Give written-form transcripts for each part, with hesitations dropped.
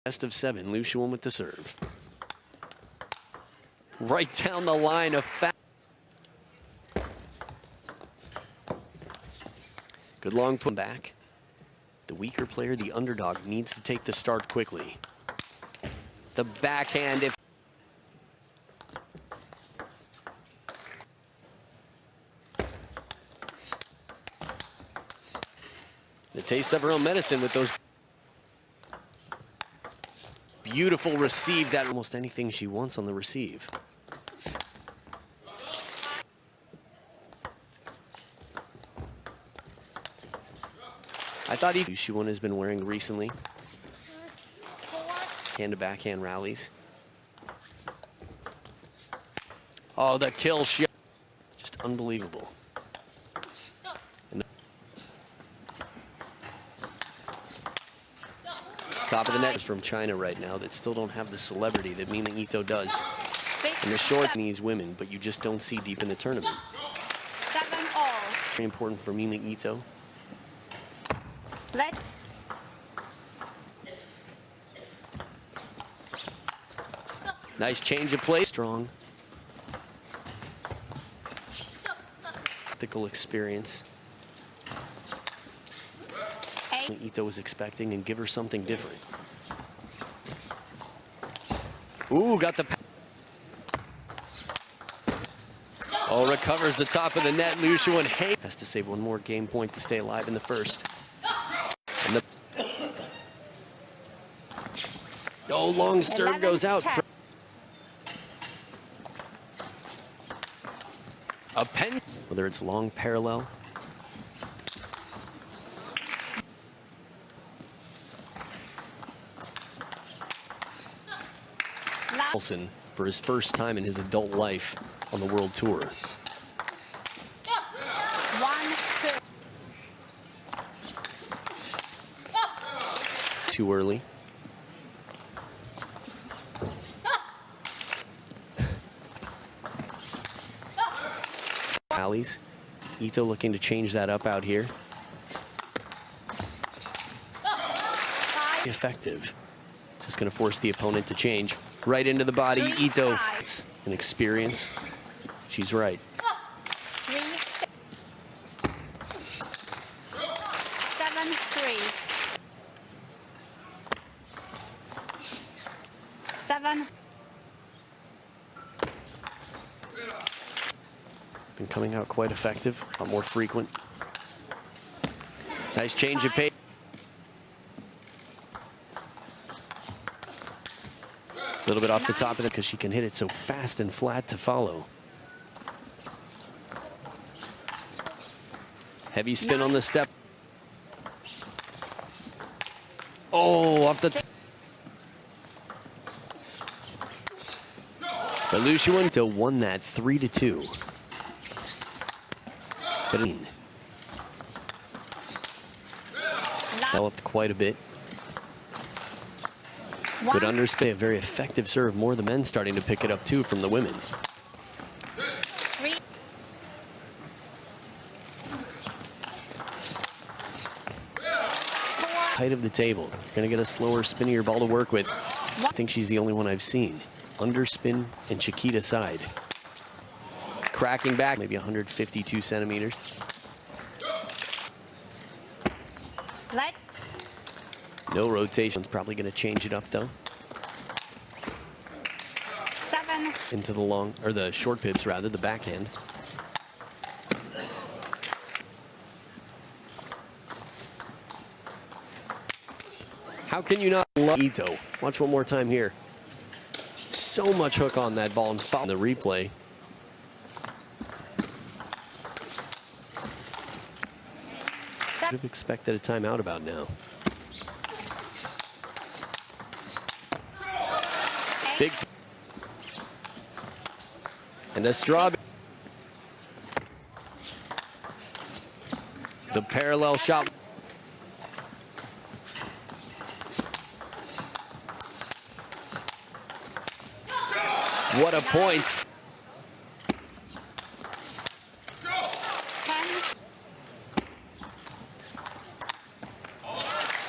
Best of 7, Liu Shiwen with the serve. Right down the line of foul. Good long put back. The weaker player, the underdog, needs to take the start quickly. The backhand. The taste of her own medicine with those beautiful receive. That almost anything she wants on the receive. I thought Liu Shiwen has been wearing recently. Hand to backhand rallies. Oh, the kill shot. Just unbelievable. And top of the net is from China right now that still don't have the celebrity that Mina Ito does. In the shorts, these women, but you just don't see deep in the tournament. 7-all. Very important for Mina Ito. Let. Nice change of play. Strong. Tactical experience. Ito was expecting and give her something different. Ooh, got the. Oh, recovers the top of the net. Liu Shiwen has to save one more game point to stay alive in the first. And oh, long serve goes out. A pen, whether it's long parallel. Wilson for his first time in his adult life on the World Tour. 1-2. Too early. Rallies. Ito looking to change that up out here. Effective. Just going to force the opponent to change. Right into the body. Ito, an experience. She's right. 3-7-3. 7. Been coming out quite effective, a lot more frequent. Nice change of pace. A little bit off the top of it because she can hit it so fast and flat to follow. Heavy spin on the step. Oh, off the top. But Liu Shiwen won that 3-2. But developed quite a bit. Good underspin, a very effective serve. More of the men starting to pick it up too from the women. 3. Height of the table. Gonna get a slower, spinnier ball to work with. I think she's the only one I've seen. Underspin and Chiquita side. Cracking back, maybe 152 centimeters. Let. No rotations, probably gonna change it up though. 7. Into the long, or the short pips rather, the backhand. How can you not love Ito? Watch one more time here. So much hook on that ball and follow the replay. Should have expected a timeout about now. Big. And a strawberry. The parallel shot. What a point.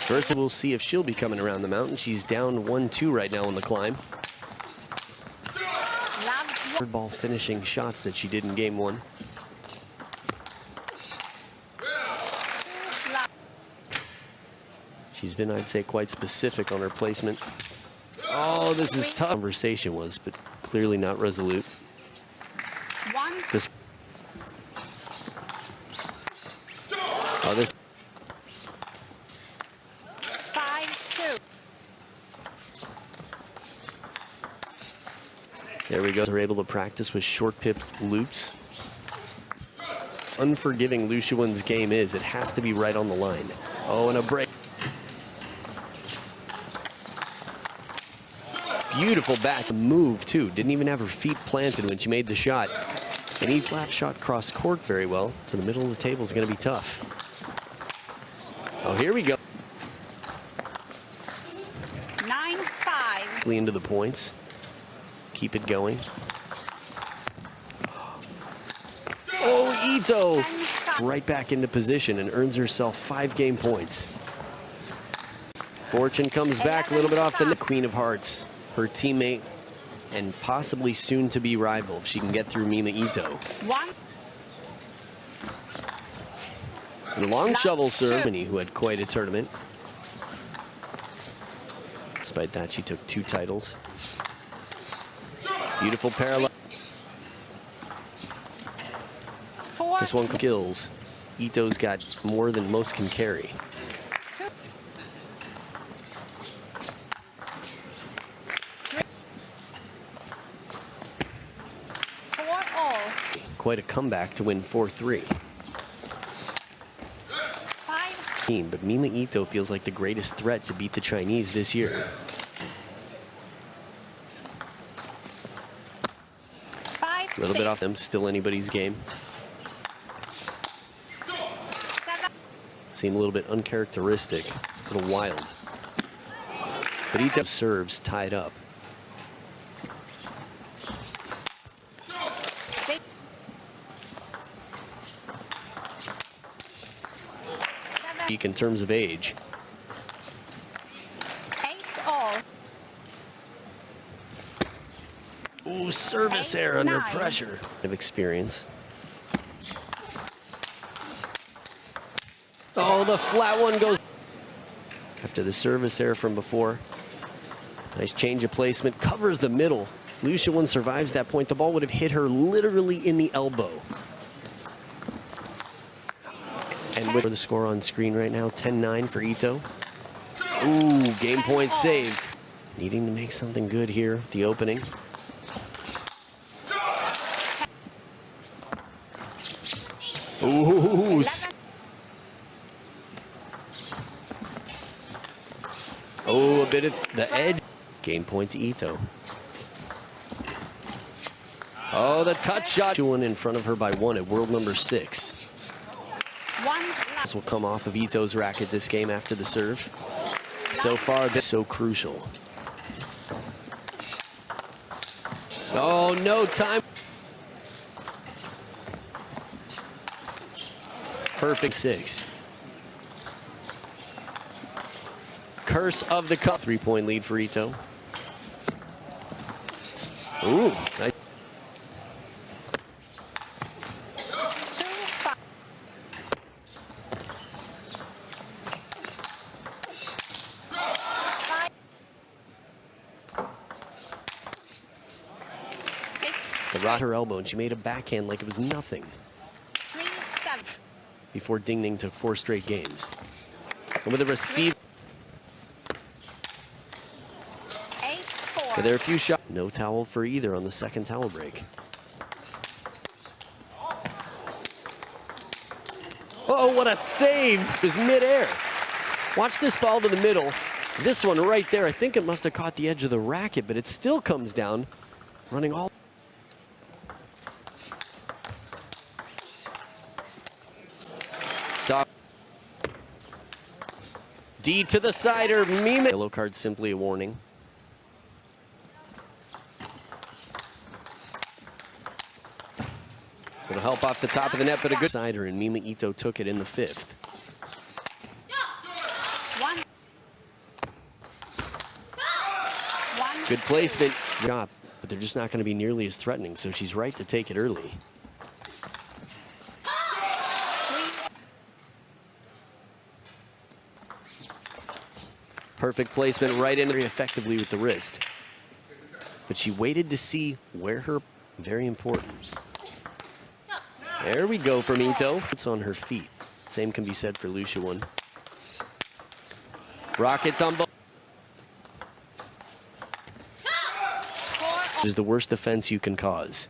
10. First, we'll see if she'll be coming around the mountain. She's down 1-2 right now on the climb. Third ball finishing shots that she did in game one. She's been, I'd say, quite specific on her placement. Oh, this is tough. Conversation was, but clearly not resolute. This. Oh, this. 5-2. There we go. They're able to practice with short pips loops. Unforgiving Lucian's game is, it has to be right on the line. Oh, and a break. Beautiful back move, too. Didn't even have her feet planted when she made the shot. And each lap shot cross court very well. To the middle of the table is going to be tough. Oh, here we go. 9-5. Into the points. Keep it going. Oh, Ito! Right back into position and earns herself 5 game points. Fortune comes back a little bit off the Queen of Hearts. Her teammate and possibly soon to be rival if she can get through Mima Ito. And a long shovel serve, who had quite a tournament. Despite that, she took 2 titles. Beautiful parallel. This one kills. Ito's got more than most can carry. Quite a comeback to win 4-3. But Mima Ito feels like the greatest threat to beat the Chinese this year. A little bit off them, still anybody's game. Seem a little bit uncharacteristic, a little wild. But Ito serves tied up. In terms of age. 8-all. Ooh, service error under pressure. Of experience. Oh, the flat one goes after the service error from before. Nice change of placement, covers the middle. Lucian survives that point. The ball would have hit her literally in the elbow. And with the score on screen right now, 10-9 for Ito. Ooh, game point saved. Needing to make something good here, the opening. Ooh. Oh, a bit of the edge. Game point to Ito. Oh, the touch shot. One in front of her by 1 at world number 6. This will come off of Ito's racket this game after the serve. So far, this is so crucial. Oh, no time. Perfect 6. Curse of the cup. 3-point lead for Ito. Ooh, nice. Rocked her elbow and she made a backhand like it was nothing. 3-7. Before Ding Ning took 4 straight games. And with a receive. 8-4. There are a few shots. No towel for either on the second towel break. Oh, what a save! It was midair. Watch this ball to the middle. This one right there, I think it must have caught the edge of the racket, but it still comes down, running all. D to the sider, Mima. Yellow card, simply a warning. It'll help off the top of the net, but a good sider, and Mima Ito took it in the 5th. Good placement. But they're just not going to be nearly as threatening, so she's right to take it early. Perfect placement right in very effectively with the wrist. But she waited to see where her, very important. There we go from Ito. It's on her feet. Same can be said for Liu Shiwen. Rockets on both. Is the worst offense you can cause.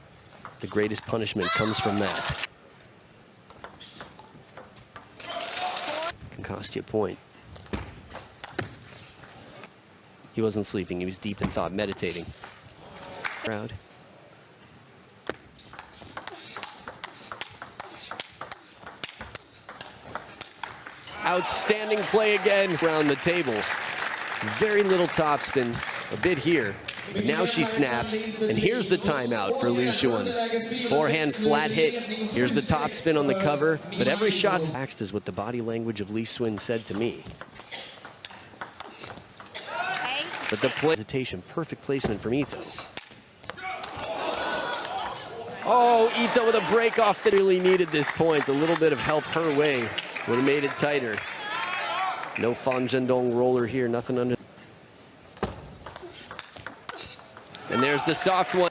The greatest punishment comes from that. Can cost you a point. He wasn't sleeping, he was deep in thought, meditating. Crowd. Outstanding play again around the table. Very little topspin, a bit here. But now she snaps, and here's the timeout for Liu Shiwen. Forehand flat hit. Here's the topspin on the cover, but every shot's axed is what the body language of Liu Shiwen said to me. But the hesitation, perfect placement from Ito. Oh, Ito with a break off that really needed this point. A little bit of help her way would have made it tighter. No Fan Zhendong roller here, nothing under. And there's the soft one.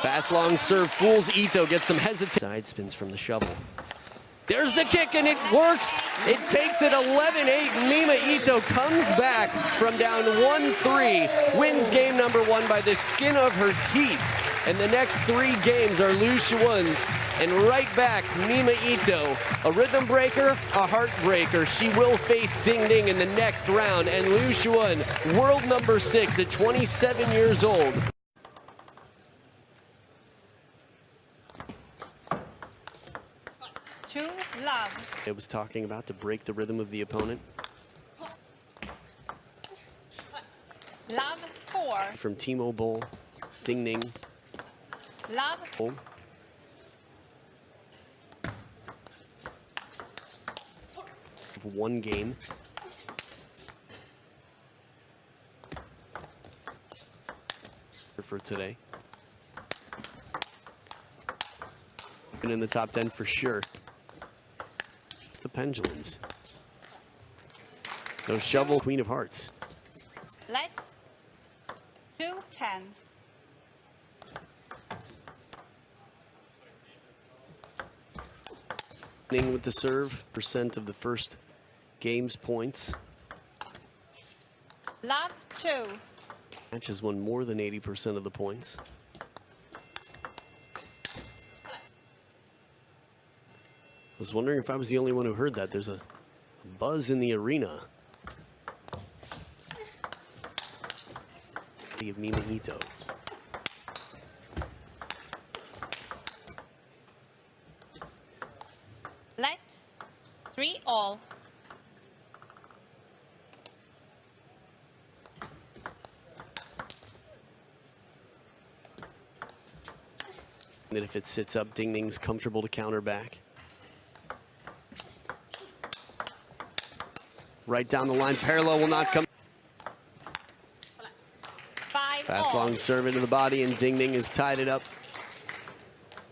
Fast long serve fools Ito, gets some hesitation. Side spins from the shovel. There's the kick and it works. It takes it 11-8. Mima Ito comes back from down 1-3, wins game number 1 by the skin of her teeth. And the next 3 games are Liu Shiwen's. And right back, Mima Ito, a rhythm breaker, a heartbreaker. She will face Ding Ding in the next round. And Liu Shiwen, world number 6 at 27 years old. Love. It was talking about to break the rhythm of the opponent. Love 4. From Timo Boll, Ding Ding. Love. Boll. One game. For today. Been in the top 10 for sure. The pendulums. No shovel, Queen of Hearts. Let 2-10. With the serve, percent of the first game's points. Love 2. Match has won more than 80% of the points. I was wondering if I was the only one who heard that. There's a buzz in the arena. Of Mima Ito. Let 3-all. That if it sits up, Ding Ding's comfortable to counter back. Right down the line, parallel will not come. 5-all. Fast long serve into the body, and Ding Ding has tied it up.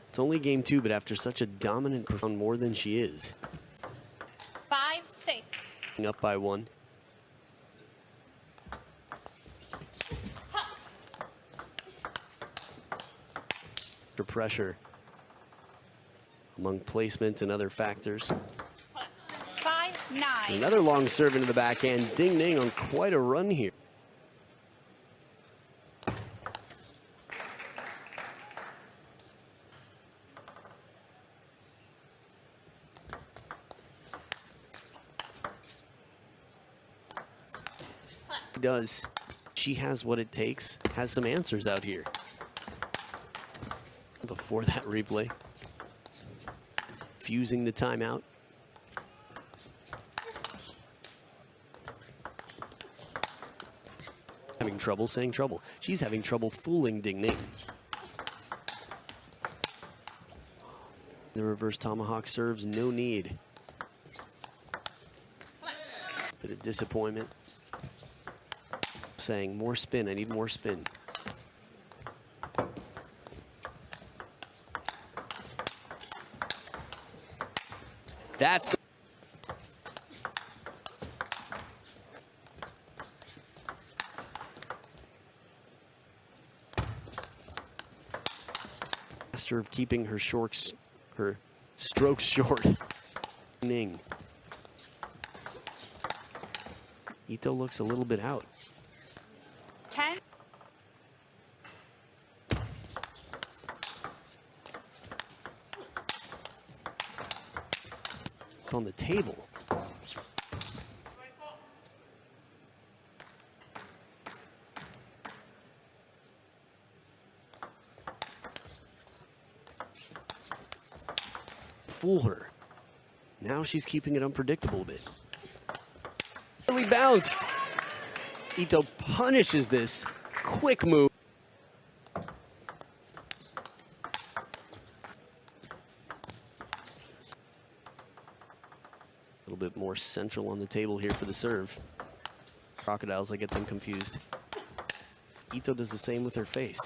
It's only game 2, but after such a dominant performance, more than she is. 5-6. Up by 1. Under pressure among placement and other factors. 5-9. Another long serve into the backhand. Ding Ding on quite a run here. Does. She has what it takes, has some answers out here. Before that replay. Fusing the timeout. Having trouble saying trouble. She's having trouble fooling Ding Ding. The reverse tomahawk serves, no need. Bit of disappointment. Saying more spin, I need more spin. That's the master of keeping her strokes short. Ning. Ito looks a little bit out. 10. On the table. Fool her. Now she's keeping it unpredictable a bit. Really bounced. Ito punishes this quick move. A little bit more central on the table here for the serve. Crocodiles, I get them confused. Ito does the same with her face.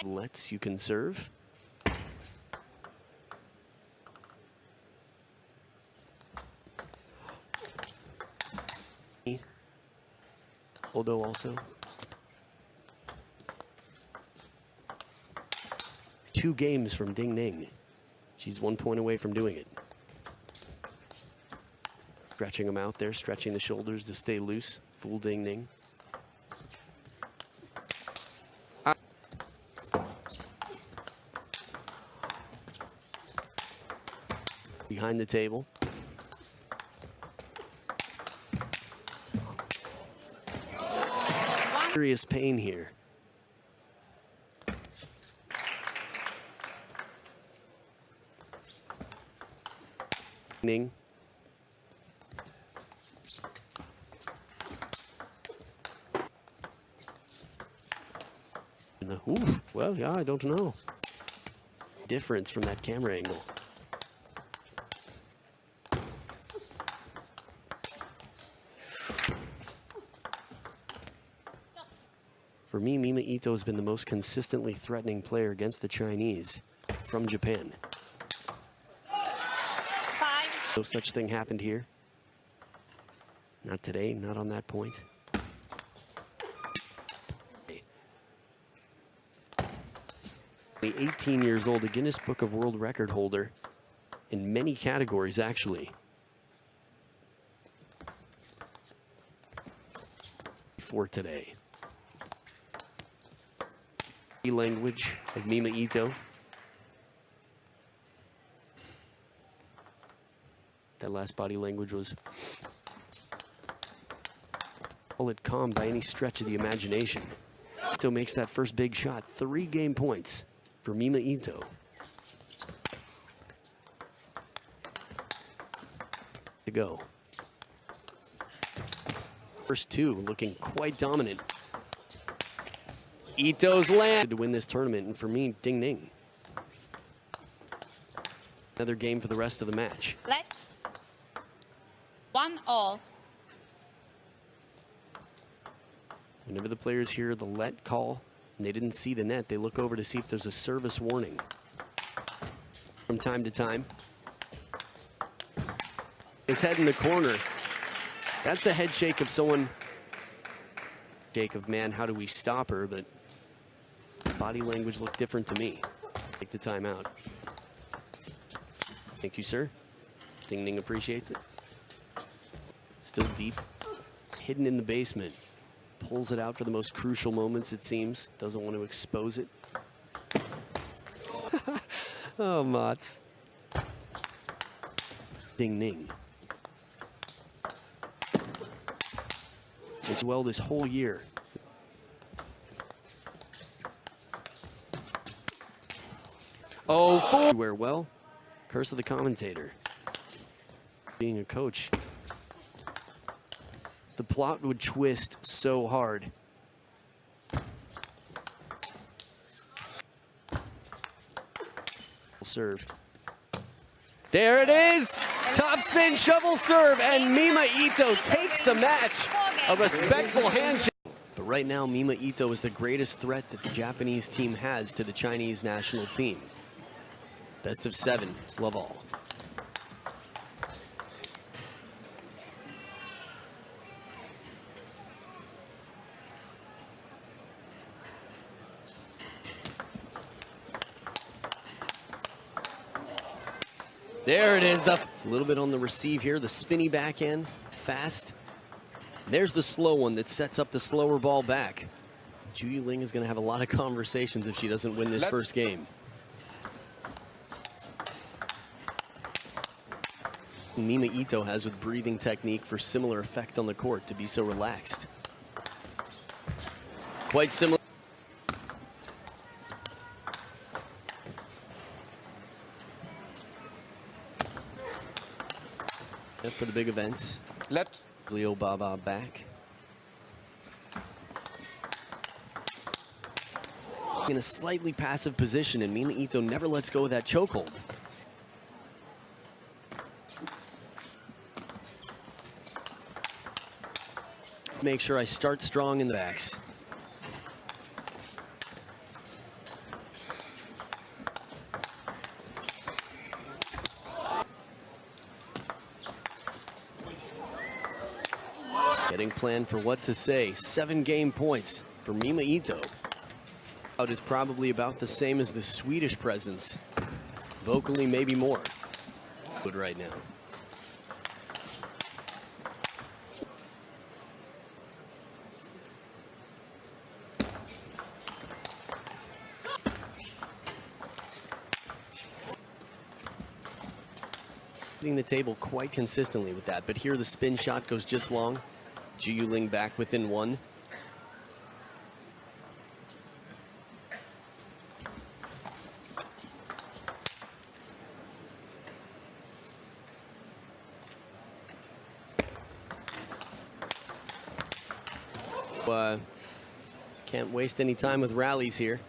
Let's, you can serve. Odo also. 2 games from Ding Ning. She's 1 point away from doing it. Stretching them out there, stretching the shoulders to stay loose. Full Ding Ning. Behind the table. Serious pain here. Ning. Oof, well, yeah, I don't know. Difference from that camera angle. For me, Mima Ito has been the most consistently threatening player against the Chinese from Japan. 5. No such thing happened here. Not today, not on that point. Only 18 years old, a Guinness Book of World Record holder in many categories, actually. For today. Language of Mima Ito. That last body language was, call it calm by any stretch of the imagination. Ito makes that first big shot. 3 game points for Mima Ito. To go. First 2 looking quite dominant. Ito's land to win this tournament, and for me, Ding Ning. Another game for the rest of the match. Let. 1-all. Whenever the players hear the let call and they didn't see the net, they look over to see if there's a service warning. From time to time. His head in the corner. That's the head shake of someone. Shake of, man, how do we stop her? But body language looked different to me. Take the timeout. Thank you, sir. Ding Ning appreciates it. Still deep. Hidden in the basement. Pulls it out for the most crucial moments, it seems. Doesn't want to expose it. Oh, Mats. Ding Ning. It's well this whole year. Oh, full. Where well, curse of the commentator. Being a coach, the plot would twist so hard. Serve. There it is! Top spin shovel serve, and Mima Ito takes the match. A respectful handshake. But right now, Mima Ito is the greatest threat that the Japanese team has to the Chinese national team. Best of 7, love all. There it is, a little bit on the receive here, the spinny backhand, fast. There's the slow one that sets up the slower ball back. Zhu Yuling is going to have a lot of conversations if she doesn't win this first game. Mima Ito has with breathing technique for similar effect on the court to be so relaxed. Quite similar. For the big events. Let Leo Baba back. In a slightly passive position, and Mima Ito never lets go of that chokehold. Make sure I start strong in the backs. Getting planned for what to say. 7 game points for Mima Ito. Out is probably about the same as the Swedish presence. Vocally, maybe more. Good right now. Hitting the table quite consistently with that, but here the spin shot goes just long. Zhu Yuling back within 1. Can't waste any time with rallies here.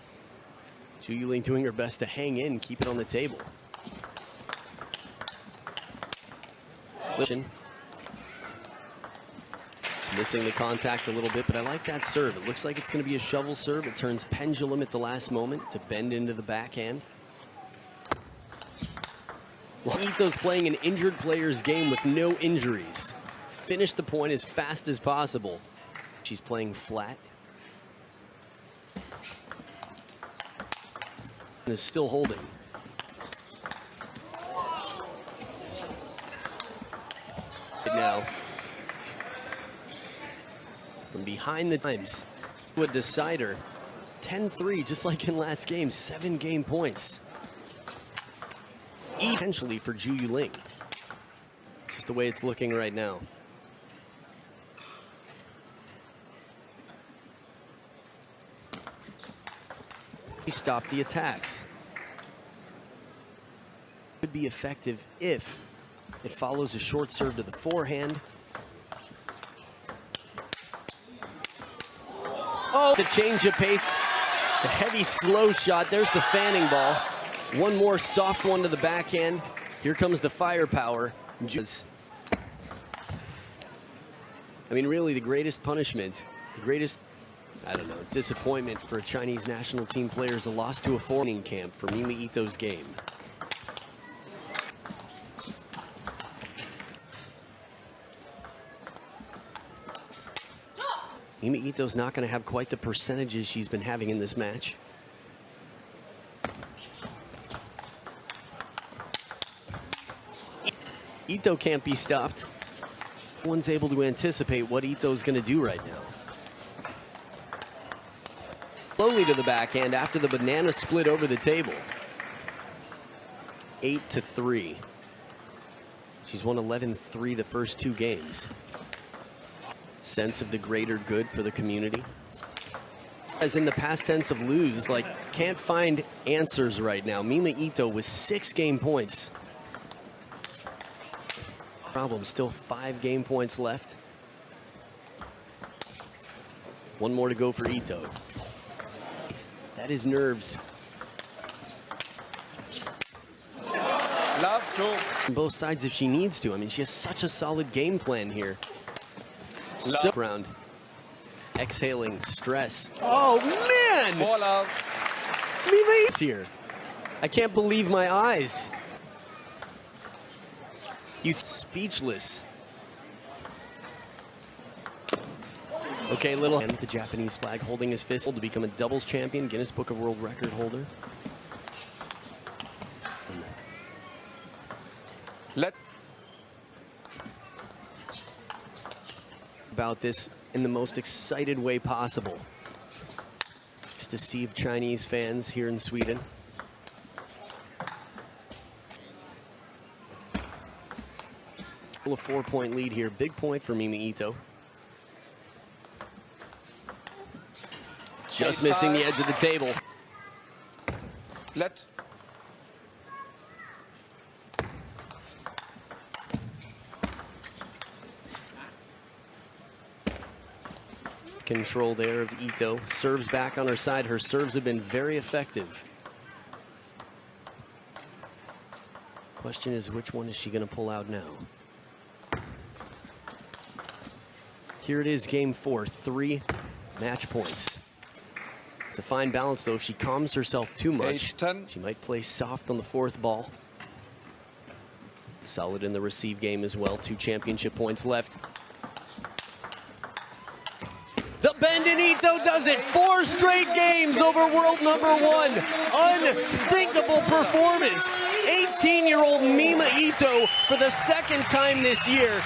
Zhu Yuling doing her best to hang in, keep it on the table. Missing the contact a little bit, but I like that serve. It looks like it's going to be a shovel serve. It turns pendulum at the last moment to bend into the backhand. Well, Ito's playing an injured player's game with no injuries. Finish the point as fast as possible. She's playing flat. And is still holding. Now. From behind the times, a decider, 10-3, just like in last game, 7 game points. Potentially for Zhu Yuling. Just the way it's looking right now. He stopped the attacks. Could be effective if it follows a short serve to the forehand. Oh, the change of pace, the heavy slow shot. There's the fanning ball. One more soft one to the backhand. Here comes the firepower. I mean, really, the greatest punishment, the greatest, I don't know, disappointment for a Chinese national team player is a loss to a foreign camp for Mima Ito's game. Mima Ito's not going to have quite the percentages she's been having in this match. Ito can't be stopped. No one's able to anticipate what Ito's going to do right now. Slowly to the backhand after the banana split over the table. 8-3. She's won 11-3 the first 2 games. Sense of the greater good for the community. As in the past tense of lose, like, can't find answers right now. Mima Ito with 6 game points. Problem, still 5 game points left. One more to go for Ito. That is nerves. Love to. On both sides if she needs to. I mean, she has such a solid game plan here. So round. Exhaling stress. Oh, man! More love. Mima's here. I can't believe my eyes. You speechless. Okay, little hand with the Japanese flag holding his fist to become a doubles champion, Guinness Book of World Record holder. About this in the most excited way possible. Just to deceive Chinese fans here in Sweden. A 4-point lead here. Big point for Mima Ito. Just missing the edge of the table. Control there of Ito. Serves back on her side. Her serves have been very effective. Question is, which one is she going to pull out now? Here it is, game 4, 3 match points. It's a fine balance, though. If she calms herself too much, she might play soft on the 4th ball. Solid in the receive game as well. 2 championship points left. The bend in Ito does it. 4 straight games over world number 1. Unthinkable performance. 18-year-old Mima Ito for the 2nd time this year.